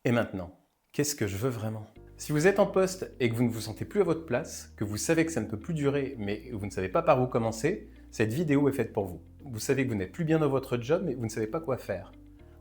Et maintenant, qu'est-ce que je veux vraiment? Si vous êtes en poste et que vous ne vous sentez plus à votre place, que vous savez que ça ne peut plus durer, mais vous ne savez pas par où commencer, cette vidéo est faite pour vous. Vous savez que vous n'êtes plus bien dans votre job, mais vous ne savez pas quoi faire.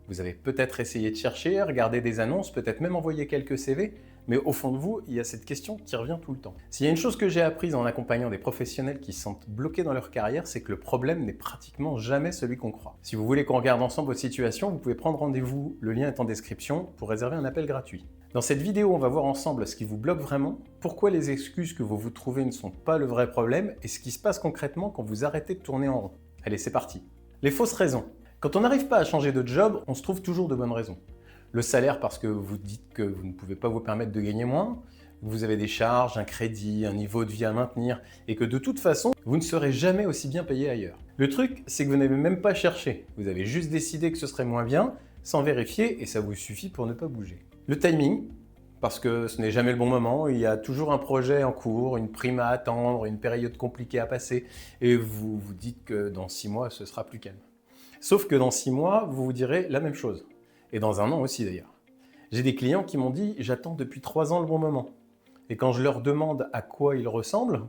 Vous avez peut-être essayé de chercher, regarder des annonces, peut-être même envoyer quelques CV, mais au fond de vous, il y a cette question qui revient tout le temps. S'il y a une chose que j'ai apprise en accompagnant des professionnels qui se sentent bloqués dans leur carrière, c'est que le problème n'est pratiquement jamais celui qu'on croit. Si vous voulez qu'on regarde ensemble votre situation, vous pouvez prendre rendez-vous, le lien est en description, pour réserver un appel gratuit. Dans cette vidéo, on va voir ensemble ce qui vous bloque vraiment, pourquoi les excuses que vous vous trouvez ne sont pas le vrai problème, et ce qui se passe concrètement quand vous arrêtez de tourner en rond. Allez, c'est parti. Les fausses raisons. Quand on n'arrive pas à changer de job, on se trouve toujours de bonnes raisons. Le salaire parce que vous dites que vous ne pouvez pas vous permettre de gagner moins, que vous avez des charges, un crédit, un niveau de vie à maintenir, et que de toute façon, vous ne serez jamais aussi bien payé ailleurs. Le truc, c'est que vous n'avez même pas cherché. Vous avez juste décidé que ce serait moins bien, sans vérifier, et ça vous suffit pour ne pas bouger. Le timing, parce que ce n'est jamais le bon moment, il y a toujours un projet en cours, une prime à attendre, une période compliquée à passer, et vous vous dites que dans 6 mois, ce sera plus calme. Sauf que dans 6 mois, vous vous direz la même chose. Et dans un an aussi d'ailleurs. J'ai des clients qui m'ont dit « j'attends depuis 3 ans le bon moment ». Et quand je leur demande à quoi il ressemble,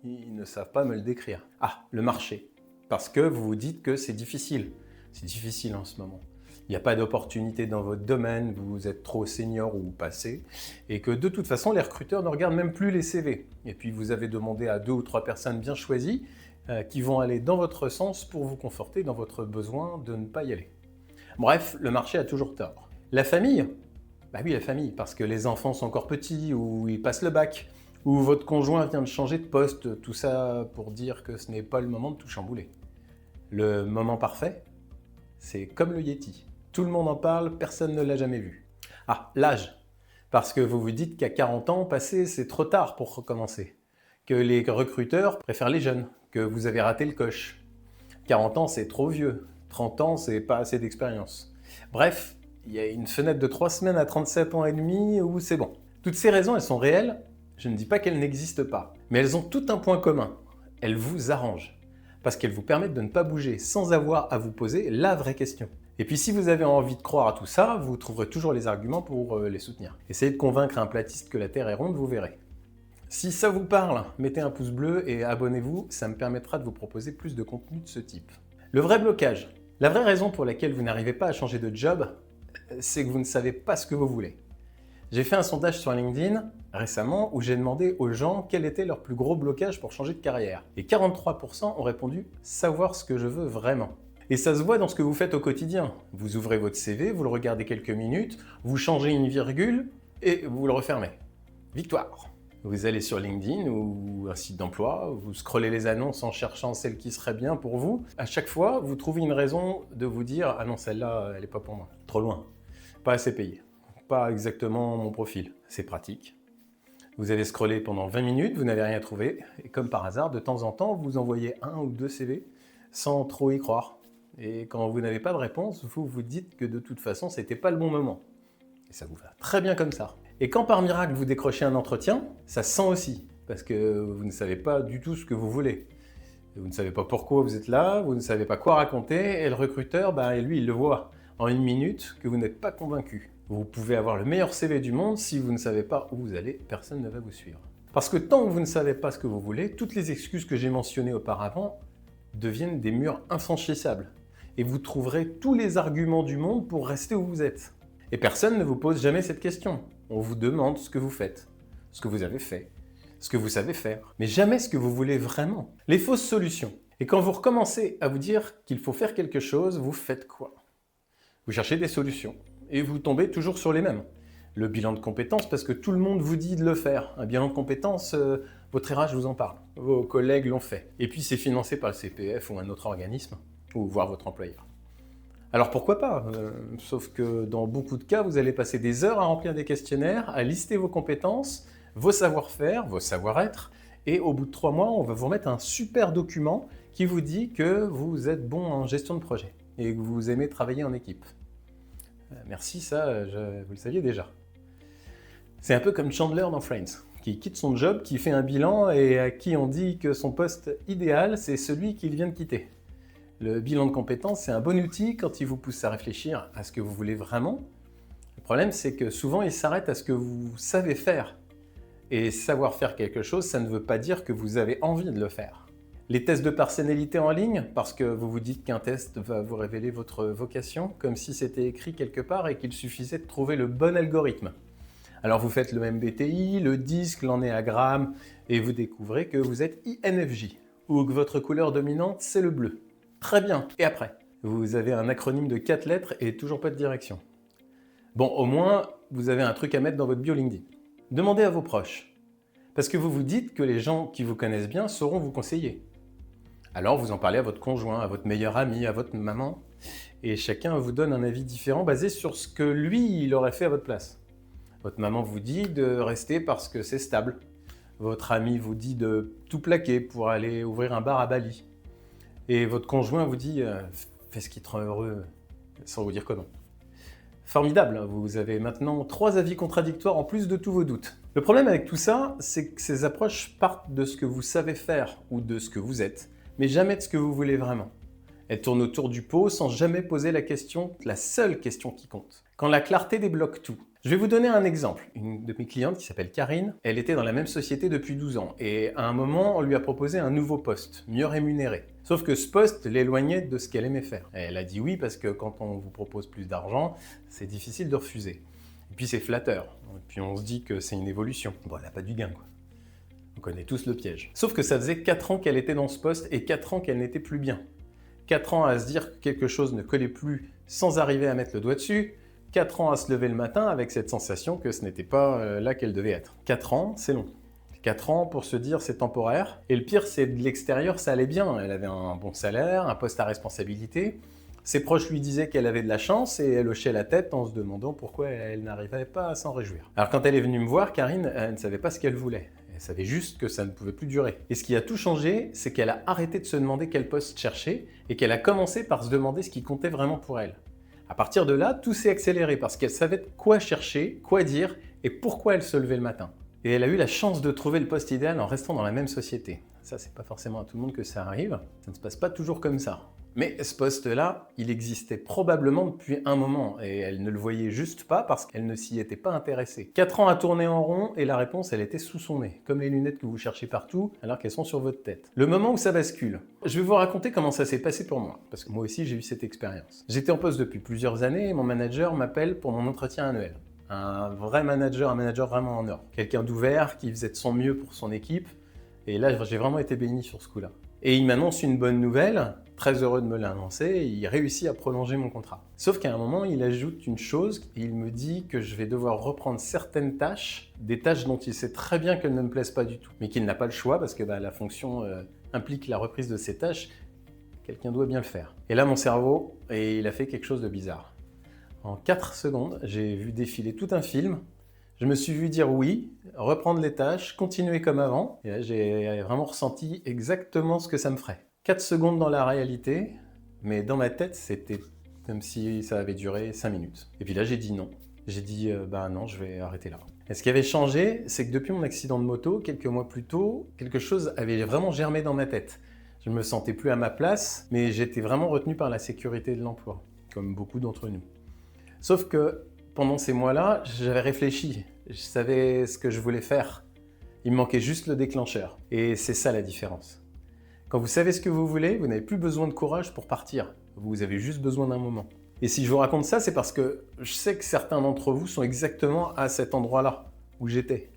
ils ne savent pas me le décrire. Ah, le marché. Parce que vous vous dites que c'est difficile. C'est difficile en ce moment. Il n'y a pas d'opportunité dans votre domaine, vous êtes trop senior ou passé, et que de toute façon, les recruteurs ne regardent même plus les CV. Et puis vous avez demandé à 2 ou 3 personnes bien choisies qui vont aller dans votre sens pour vous conforter dans votre besoin de ne pas y aller. Bref, le marché a toujours tort. La famille? Bah oui, la famille, parce que les enfants sont encore petits, ou ils passent le bac, ou votre conjoint vient de changer de poste, tout ça pour dire que ce n'est pas le moment de tout chambouler. Le moment parfait? C'est comme le Yeti. Tout le monde en parle, personne ne l'a jamais vu. Ah, l'âge. Parce que vous vous dites qu'à 40 ans passés, c'est trop tard pour recommencer. Que les recruteurs préfèrent les jeunes, que vous avez raté le coche. 40 ans, c'est trop vieux. 30 ans, c'est pas assez d'expérience. Bref, il y a une fenêtre de 3 semaines à 37 ans et demi où c'est bon. Toutes ces raisons, elles sont réelles. Je ne dis pas qu'elles n'existent pas. Mais elles ont tout un point commun. Elles vous arrangent. Parce qu'elles vous permettent de ne pas bouger sans avoir à vous poser la vraie question. Et puis si vous avez envie de croire à tout ça, vous trouverez toujours les arguments pour les soutenir. Essayez de convaincre un platiste que la Terre est ronde, vous verrez. Si ça vous parle, mettez un pouce bleu et abonnez-vous, ça me permettra de vous proposer plus de contenu de ce type. Le vrai blocage. La vraie raison pour laquelle vous n'arrivez pas à changer de job, c'est que vous ne savez pas ce que vous voulez. J'ai fait un sondage sur LinkedIn récemment où j'ai demandé aux gens quel était leur plus gros blocage pour changer de carrière. Et 43% ont répondu « savoir ce que je veux vraiment ». Et ça se voit dans ce que vous faites au quotidien. Vous ouvrez votre CV, vous le regardez quelques minutes, vous changez une virgule et vous le refermez. Victoire! Vous allez sur LinkedIn ou un site d'emploi, vous scrollez les annonces en cherchant celle qui serait bien pour vous. À chaque fois, vous trouvez une raison de vous dire « ah non, celle-là, elle n'est pas pour moi. Trop loin. Pas assez payé. Pas exactement mon profil. » C'est pratique. Vous avez scrollé pendant 20 minutes, vous n'avez rien trouvé. Et comme par hasard, de temps en temps, vous envoyez 1 ou 2 CV sans trop y croire. Et quand vous n'avez pas de réponse, vous vous dites que de toute façon, c'était pas le bon moment. Et ça vous va très bien comme ça. Et quand par miracle vous décrochez un entretien, ça se sent aussi, parce que vous ne savez pas du tout ce que vous voulez. Vous ne savez pas pourquoi vous êtes là, vous ne savez pas quoi raconter, et le recruteur, lui, il le voit en 1 minute que vous n'êtes pas convaincu. Vous pouvez avoir le meilleur CV du monde, si vous ne savez pas où vous allez, personne ne va vous suivre. Parce que tant que vous ne savez pas ce que vous voulez, toutes les excuses que j'ai mentionnées auparavant deviennent des murs infranchissables. Et vous trouverez tous les arguments du monde pour rester où vous êtes. Et personne ne vous pose jamais cette question. On vous demande ce que vous faites, ce que vous avez fait, ce que vous savez faire, mais jamais ce que vous voulez vraiment. Les fausses solutions. Et quand vous recommencez à vous dire qu'il faut faire quelque chose, vous faites quoi? Vous cherchez des solutions et vous tombez toujours sur les mêmes. Le bilan de compétences, parce que tout le monde vous dit de le faire. Un bilan de compétences, votre RH vous en parle, vos collègues l'ont fait. Et puis c'est financé par le CPF ou un autre organisme, ou voire votre employeur. Alors pourquoi pas, sauf que dans beaucoup de cas, vous allez passer des heures à remplir des questionnaires, à lister vos compétences, vos savoir-faire, vos savoir-être, et au bout de 3 mois, on va vous remettre un super document qui vous dit que vous êtes bon en gestion de projet et que vous aimez travailler en équipe. Merci, ça, vous le saviez déjà. C'est un peu comme Chandler dans Friends, qui quitte son job, qui fait un bilan et à qui on dit que son poste idéal, c'est celui qu'il vient de quitter. Le bilan de compétences, c'est un bon outil quand il vous pousse à réfléchir à ce que vous voulez vraiment, problème, c'est que souvent, ils s'arrêtent à ce que vous savez faire. Et savoir faire quelque chose, ça ne veut pas dire que vous avez envie de le faire. Les tests de personnalité en ligne, parce que vous vous dites qu'un test va vous révéler votre vocation, comme si c'était écrit quelque part et qu'il suffisait de trouver le bon algorithme. Alors vous faites le MBTI, le DISC, l'ennéagramme, et vous découvrez que vous êtes INFJ, ou que votre couleur dominante, c'est le bleu. Très bien, et après? Vous avez un acronyme de 4 lettres et toujours pas de direction. Bon, au moins, vous avez un truc à mettre dans votre bio LinkedIn. Demandez à vos proches, parce que vous vous dites que les gens qui vous connaissent bien sauront vous conseiller. Alors vous en parlez à votre conjoint, à votre meilleur ami, à votre maman, et chacun vous donne un avis différent basé sur ce que lui, il aurait fait à votre place. Votre maman vous dit de rester parce que c'est stable. Votre ami vous dit de tout plaquer pour aller ouvrir un bar à Bali. Et votre conjoint vous dit fais ce qui te rend heureux, sans vous dire comment. Formidable, vous avez maintenant 3 avis contradictoires en plus de tous vos doutes. Le problème avec tout ça, c'est que ces approches partent de ce que vous savez faire ou de ce que vous êtes, mais jamais de ce que vous voulez vraiment. Elles tournent autour du pot sans jamais poser la question, la seule question qui compte. Quand la clarté débloque tout. Je vais vous donner un exemple. Une de mes clientes qui s'appelle Karine, elle était dans la même société depuis 12 ans et à un moment, on lui a proposé un nouveau poste, mieux rémunéré. Sauf que ce poste l'éloignait de ce qu'elle aimait faire. Et elle a dit oui parce que quand on vous propose plus d'argent, c'est difficile de refuser. Et puis c'est flatteur. Et puis on se dit que c'est une évolution. Bon, elle n'a pas du gain quoi. On connaît tous le piège. Sauf que ça faisait 4 ans qu'elle était dans ce poste et 4 ans qu'elle n'était plus bien. 4 ans à se dire que quelque chose ne collait plus sans arriver à mettre le doigt dessus. 4 ans à se lever le matin avec cette sensation que ce n'était pas là qu'elle devait être. 4 ans, c'est long. 4 ans pour se dire c'est temporaire. Et le pire, c'est de l'extérieur, ça allait bien. Elle avait un bon salaire, un poste à responsabilité. Ses proches lui disaient qu'elle avait de la chance et elle hochait la tête en se demandant pourquoi elle n'arrivait pas à s'en réjouir. Alors quand elle est venue me voir, Karine, elle ne savait pas ce qu'elle voulait. Elle savait juste que ça ne pouvait plus durer. Et ce qui a tout changé, c'est qu'elle a arrêté de se demander quel poste chercher et qu'elle a commencé par se demander ce qui comptait vraiment pour elle. À partir de là, tout s'est accéléré parce qu'elle savait quoi chercher, quoi dire et pourquoi elle se levait le matin. Et elle a eu la chance de trouver le poste idéal en restant dans la même société. Ça, c'est pas forcément à tout le monde que ça arrive. Ça ne se passe pas toujours comme ça. Mais ce poste-là, il existait probablement depuis un moment et elle ne le voyait juste pas parce qu'elle ne s'y était pas intéressée. 4 ans à tourner en rond et la réponse, elle était sous son nez, comme les lunettes que vous cherchez partout alors qu'elles sont sur votre tête. Le moment où ça bascule. Je vais vous raconter comment ça s'est passé pour moi, parce que moi aussi j'ai eu cette expérience. J'étais en poste depuis plusieurs années et mon manager m'appelle pour mon entretien annuel. Un vrai manager, un manager vraiment en or. Quelqu'un d'ouvert qui faisait de son mieux pour son équipe. Et là, j'ai vraiment été béni sur ce coup-là. Et il m'annonce une bonne nouvelle, très heureux de me l'annoncer, il réussit à prolonger mon contrat. Sauf qu'à un moment, il ajoute une chose, il me dit que je vais devoir reprendre certaines tâches, des tâches dont il sait très bien qu'elles ne me plaisent pas du tout, mais qu'il n'a pas le choix parce que la fonction implique la reprise de ces tâches, quelqu'un doit bien le faire. Et là, mon cerveau, il a fait quelque chose de bizarre. En 4 secondes, j'ai vu défiler tout un film. Je me suis vu dire oui, reprendre les tâches, continuer comme avant. Et là, j'ai vraiment ressenti exactement ce que ça me ferait. 4 secondes dans la réalité, mais dans ma tête, c'était comme si ça avait duré 5 minutes. Et puis là, j'ai dit non. J'ai dit non, je vais arrêter là. Et ce qui avait changé, c'est que depuis mon accident de moto, quelques mois plus tôt, quelque chose avait vraiment germé dans ma tête. Je ne me sentais plus à ma place, mais j'étais vraiment retenu par la sécurité de l'emploi, comme beaucoup d'entre nous. Sauf que pendant ces mois-là, j'avais réfléchi, je savais ce que je voulais faire. Il me manquait juste le déclencheur. Et c'est ça la différence. Quand vous savez ce que vous voulez, vous n'avez plus besoin de courage pour partir. Vous avez juste besoin d'un moment. Et si je vous raconte ça, c'est parce que je sais que certains d'entre vous sont exactement à cet endroit-là où j'étais.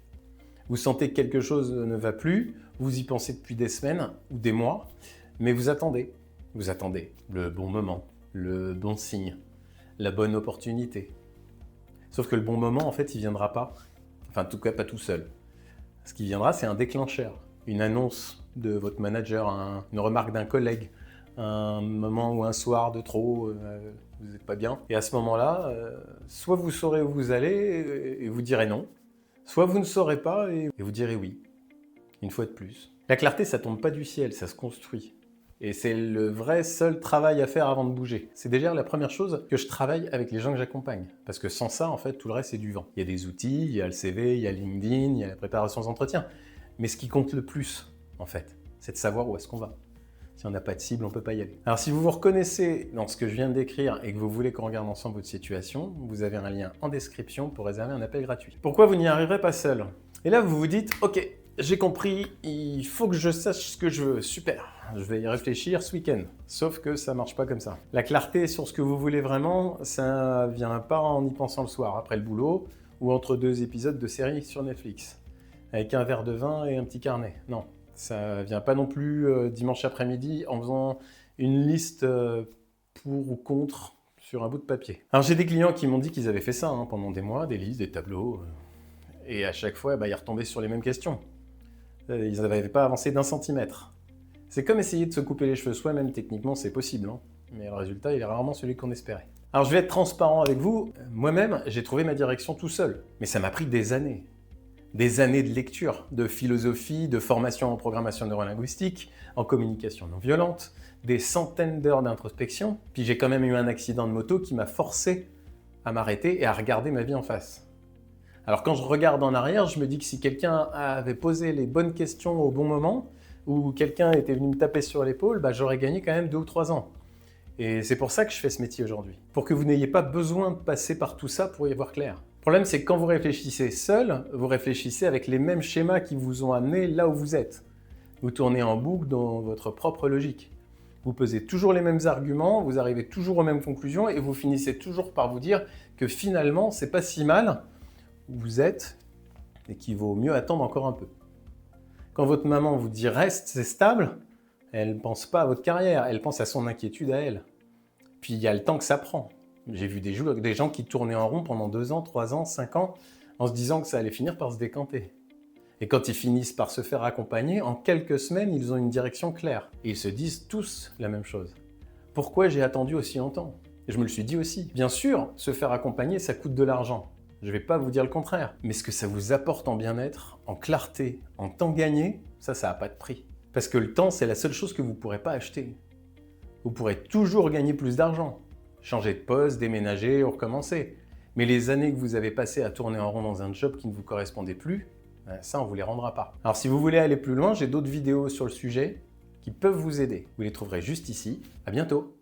Vous sentez que quelque chose ne va plus, vous y pensez depuis des semaines ou des mois, mais vous attendez. Vous attendez le bon moment, le bon signe, la bonne opportunité. Sauf que le bon moment, en fait, il viendra pas. Enfin, en tout cas, pas tout seul. Ce qui viendra, c'est un déclencheur, une annonce de votre manager, une remarque d'un collègue, un moment ou un soir de trop, vous n'êtes pas bien. Et à ce moment-là, soit vous saurez où vous allez et vous direz non, soit vous ne saurez pas et vous direz oui, une fois de plus. La clarté, ça tombe pas du ciel, ça se construit. Et c'est le vrai seul travail à faire avant de bouger. C'est déjà la première chose que je travaille avec les gens que j'accompagne. Parce que sans ça, en fait, tout le reste, c'est du vent. Il y a des outils, il y a le CV, il y a LinkedIn, il y a la préparation aux entretiens. Mais ce qui compte le plus, en fait, c'est de savoir où est-ce qu'on va. Si on n'a pas de cible, on ne peut pas y aller. Alors si vous vous reconnaissez dans ce que je viens de décrire et que vous voulez qu'on regarde ensemble votre situation, vous avez un lien en description pour réserver un appel gratuit. Pourquoi vous n'y arriverez pas seul? Et là, vous vous dites, ok, j'ai compris, il faut que je sache ce que je veux, super. Je vais y réfléchir ce week-end. Sauf que ça marche pas comme ça. La clarté sur ce que vous voulez vraiment, ça vient pas en y pensant le soir, après le boulot, ou entre 2 épisodes de série sur Netflix, avec un verre de vin et un petit carnet. Non. Ça vient pas non plus dimanche après-midi en faisant une liste pour ou contre sur un bout de papier. Alors j'ai des clients qui m'ont dit qu'ils avaient fait ça pendant des mois, des listes, des tableaux, et à chaque fois ils retombaient sur les mêmes questions. Ils n'avaient pas avancé d'1 centimètre. C'est comme essayer de se couper les cheveux soi-même, techniquement c'est possible, mais le résultat il est rarement celui qu'on espérait. Alors je vais être transparent avec vous, moi-même j'ai trouvé ma direction tout seul, mais ça m'a pris des années. Des années de lecture, de philosophie, de formation en programmation neurolinguistique, en communication non violente, des centaines d'heures d'introspection. Puis j'ai quand même eu un accident de moto qui m'a forcé à m'arrêter et à regarder ma vie en face. Alors quand je regarde en arrière, je me dis que si quelqu'un avait posé les bonnes questions au bon moment, ou quelqu'un était venu me taper sur l'épaule, j'aurais gagné quand même 2 ou 3 ans. Et c'est pour ça que je fais ce métier aujourd'hui. Pour que vous n'ayez pas besoin de passer par tout ça pour y voir clair. Le problème, c'est que quand vous réfléchissez seul, vous réfléchissez avec les mêmes schémas qui vous ont amené là où vous êtes. Vous tournez en boucle dans votre propre logique. Vous pesez toujours les mêmes arguments, vous arrivez toujours aux mêmes conclusions et vous finissez toujours par vous dire que finalement, c'est pas si mal où vous êtes et qu'il vaut mieux attendre encore un peu. Quand votre maman vous dit « reste, c'est stable », elle ne pense pas à votre carrière, elle pense à son inquiétude à elle. Puis il y a le temps que ça prend. J'ai vu des gens qui tournaient en rond pendant 2 ans, 3 ans, 5 ans, en se disant que ça allait finir par se décanter. Et quand ils finissent par se faire accompagner, en quelques semaines, ils ont une direction claire. Et ils se disent tous la même chose. Pourquoi j'ai attendu aussi longtemps? Et je me le suis dit aussi. Bien sûr, se faire accompagner, ça coûte de l'argent. Je ne vais pas vous dire le contraire. Mais ce que ça vous apporte en bien-être, en clarté, en temps gagné, ça n'a pas de prix. Parce que le temps, c'est la seule chose que vous ne pourrez pas acheter. Vous pourrez toujours gagner plus d'argent. Changer de poste, déménager ou recommencer. Mais les années que vous avez passées à tourner en rond dans un job qui ne vous correspondait plus, ça on ne vous les rendra pas. Alors si vous voulez aller plus loin, j'ai d'autres vidéos sur le sujet qui peuvent vous aider. Vous les trouverez juste ici. À bientôt.